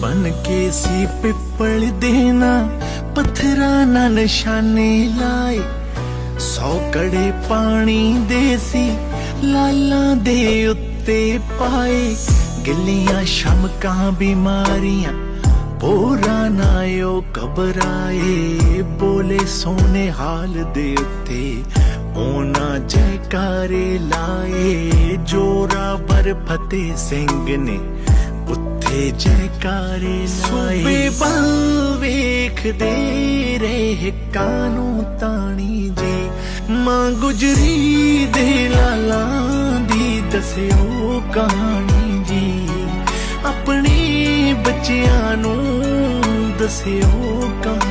बन के सी पिपल देना पत्थरा ना निशाने लाए, 100 कड़े पानी दे सी लाला दे उत्ते पाए। गिलियां शमकां बीमारियां पोरा ना यो घबराए, बोले सोने हाल दे उत्ते ओना जयकारे लाए। जोरावर फतेह सिंह ने उत्थे जयकारे लाए। बल वेखदे रहे कानू ताणी जी, मां गुजरी दे लाला दी दस्यो कहानी जी। अपने बच्चियां नू दस्यो कहानी।